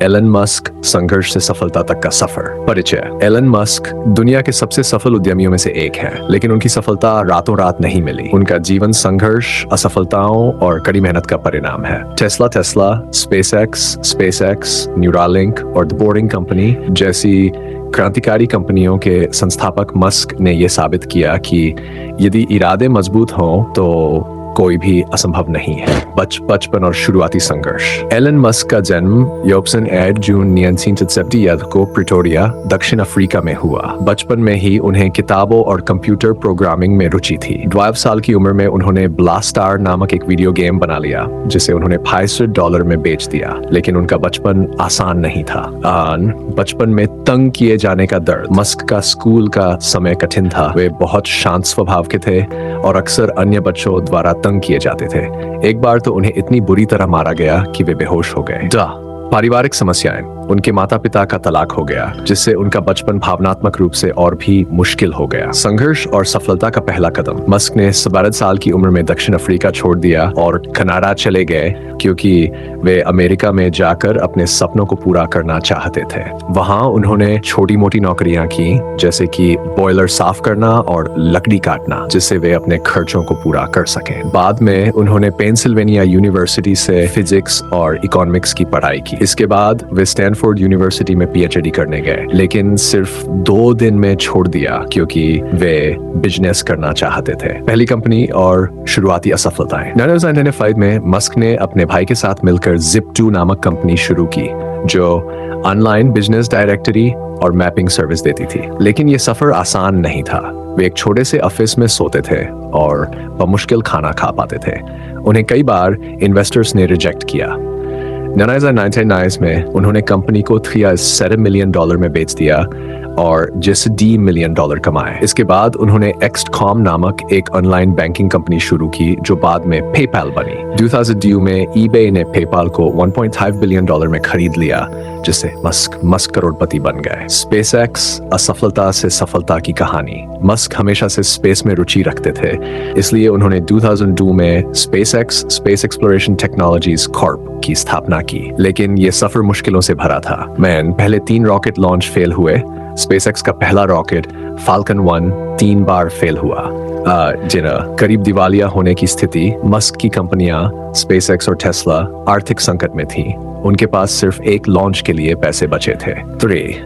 Elon Musk संघर्ष से सफलता तक का सफर। परिचय। एलन मस्क दुनिया के सबसे सफल उद्यमियों में से एक है, लेकिन उनकी सफलता रातों रात नहीं मिली। उनका जीवन संघर्ष, असफलताओं और कड़ी मेहनत का परिणाम है। टेस्ला, स्पेसएक्स, न्यूरालिंक और द बोरिंग कंपनी जैसी क्रांतिकारी कंपनियों के संस्थापक मस्क ने यह साबित किया कि यदि इरादे मजबूत हों तो कोई भी असंभव नहीं है। बचपन और शुरुआती संघर्ष। एलन मस्क का जन्म योप्सन एड जून 1970 को प्रिटोरिया, दक्षिण अफ्रीका में हुआ। बचपन में ही उन्हें किताबों और कंप्यूटर प्रोग्रामिंग में रुचि थी। 12 साल की उम्र में उन्होंने ब्लास्टार नामक एक वीडियो गेम बना लिया, जिसे उन्होंने $500 में बेच दिया। लेकिन उनका बचपन आसान नहीं था। बचपन में तंग किए जाने का दर्द। मस्क का स्कूल का समय कठिन था। वे बहुत शांत स्वभाव के थे और अक्सर अन्य बच्चों द्वारा तंग किए जाते थे। एक बार तो उन्हें इतनी बुरी तरह मारा गया कि वे बेहोश हो गए। पारिवारिक समस्याएं। उनके माता पिता का तलाक हो गया, जिससे उनका बचपन भावनात्मक रूप से और भी मुश्किल हो गया। संघर्ष और सफलता का पहला कदम। मस्क ने 12 साल की उम्र में दक्षिण अफ्रीका छोड़ दिया और कनाडा चले गए, क्योंकि वे अमेरिका में जाकर अपने सपनों को पूरा करना चाहते थे। वहां उन्होंने छोटी मोटी नौकरियां की, जैसे कि बॉयलर साफ करना और लकड़ी काटना, जिससे वे अपने खर्चों को पूरा कर सकें। बाद में उन्होंने पेंसिल्वेनिया यूनिवर्सिटी से फिजिक्स और इकोनॉमिक्स की पढ़ाई की। इसके बाद वे स्टैनफोर्ड यूनिवर्सिटी में PhD करने गए, लेकिन सिर्फ 2 दिन में छोड़ दिया क्योंकि वे बिजनेस करना चाहते थे। पहली कंपनी और शुरुआती असफलताएं। 1995 में मस्क ने अपने भाई के साथ मिलकर Zip2 नामक कंपनी शुरू की, जो ऑनलाइन बिजनेस डायरेक्टरी और मैपिंग सर्विस देती थी। लेकिन ये सफर आसान नहीं था। वे एक छोटे से ऑफिस में सोते थे और बमुश्किल खाना खा पाते थे। उन्हें कई बार इन्वेस्टर्स ने रिजेक्ट किया। 1999 में उन्होंने कंपनी को $3.7 मिलियन में बेच दिया और $10 मिलियन कमाए। इसके बाद उन्होंने XCOM नामक एक ऑनलाइन बैंकिंग कंपनी शुरू की, जो बाद में PayPal बनी। 2002 में eBay ने PayPal को $1.5 बिलियन में खरीद लिया, जिससे मस्क करोड़पति बन गए। स्पेसएक्स, असफलता से सफलता की कहानी। मस्क हमेशा से स्पेस में रुचि रखते थे, इसलिए उन्होंने 2002 में SpaceX, space exploration technologies Corp की स्थापना की। लेकिन ये सफर मुश्किलों से भरा था। पहले 3 रॉकेट लॉन्च फेल हुए। स्पेसएक्स का पहला रॉकेट फाल्कन 1 3 बार फेल हुआ, जिन्हें करीब दिवालिया होने की स्थिति। मस्क की कंपनियां स्पेसएक्स और टेस्ला आर्थिक संकट में थीं। उनके पास सिर्फ एक लॉन्च के लिए पैसे बचे थे।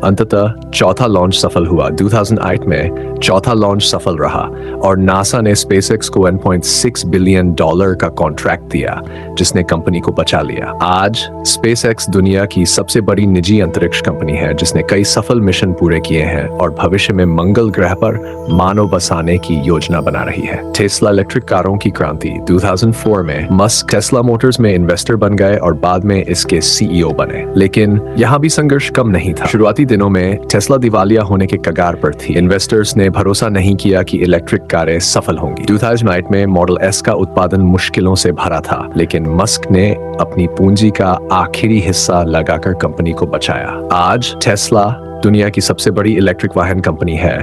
अंततः चौथा लॉन्च सफल हुआ। 2008 में चौथा लॉन्च सफल रहा और नासा ने स्पेसएक्स को $1.6 बिलियन का कॉन्ट्रैक्ट दिया, जिसने कंपनी को बचा लिया। आज स्पेसएक्स दुनिया की सबसे बड़ी निजी अंतरिक्ष कंपनी है, जिसने कई सफल मिशन पूरे किए हैं और भविष्य में मंगल ग्रह पर मानव बसाने की योजना बना रही है। टेस्ला इलेक्ट्रिक कारों की क्रांति। 2004 में मस्क टेस्ला मोटर्स में इन्वेस्टर बन गए और बाद में इसके CEO बने। लेकिन यहाँ भी संघर्ष कम नहीं था। शुरुआती दिनों में टेस्ला दिवालिया होने के कगार पर थी। इन्वेस्टर्स ने भरोसा नहीं किया कि इलेक्ट्रिक कारें सफल होंगी। 2008 में मॉडल S का उत्पादन मुश्किलों से भरा था, लेकिन मस्क ने अपनी पूंजी का आखिरी हिस्सा लगाकर कंपनी को बचाया। आज टेस्ला दुनिया की सबसे बड़ी इलेक्ट्रिक वाहन कंपनी है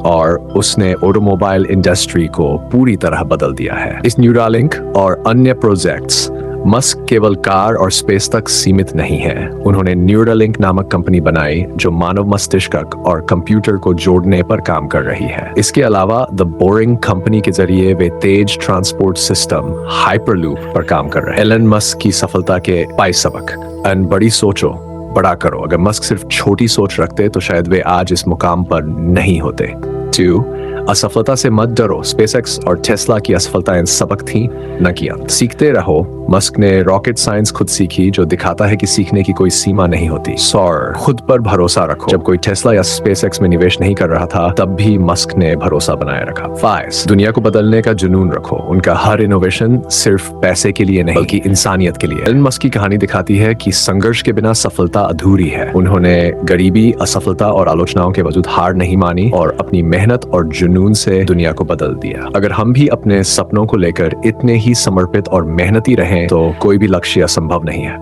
और उसने ऑटोमोबाइल इंडस्ट्री को पूरी तरह बदल दिया है। इस न्यूरालिंक और अन्य प्रोजेक्ट्स मस्क केवल कार और स्पेस तक सीमित नहीं है। उन्होंने न्यूरालिंक नामक कंपनी बनाई, जो मानव मस्तिष्क और कंप्यूटर को जोड़ने पर काम कर रही है। इसके अलावा द बोरिंग कंपनी के जरिए वे तेज ट्रांसपोर्ट सिस्टम हाइपरलूप पर काम कर रहे हैं। एलन मस्क की सफलता के 22 सबक। बड़ी सोचो, बड़ा करो। अगर मस्क सिर्फ छोटी सोच रखते तो शायद वे आज इस मुकाम पर नहीं होते। 2. असफलता से मत डरो। स्पेसएक्स और टेस्ला की असफलताएं सबक थी, न कि अंत। सीखते रहो। मस्क ने रॉकेट साइंस खुद सीखी, जो दिखाता है कि सीखने की कोई सीमा नहीं होती। खुद पर भरोसा रखो। जब कोई टेस्ला या स्पेसएक्स में निवेश नहीं कर रहा था, तब भी मस्क ने भरोसा बनाए रखा। 5. दुनिया को बदलने का जुनून रखो। उनका हर इनोवेशन सिर्फ पैसे के लिए नहीं, बल्कि इंसानियत के लिए। एलन मस्क की कहानी दिखाती है कि संघर्ष के बिना सफलता अधूरी है। उन्होंने गरीबी, असफलता और आलोचनाओं के बावजूद हार नहीं मानी और अपनी मेहनत और जुनून से दुनिया को बदल दिया। अगर हम भी अपने सपनों को लेकर इतने ही समर्पित और मेहनती रहें, तो कोई भी लक्ष्य असंभव नहीं है।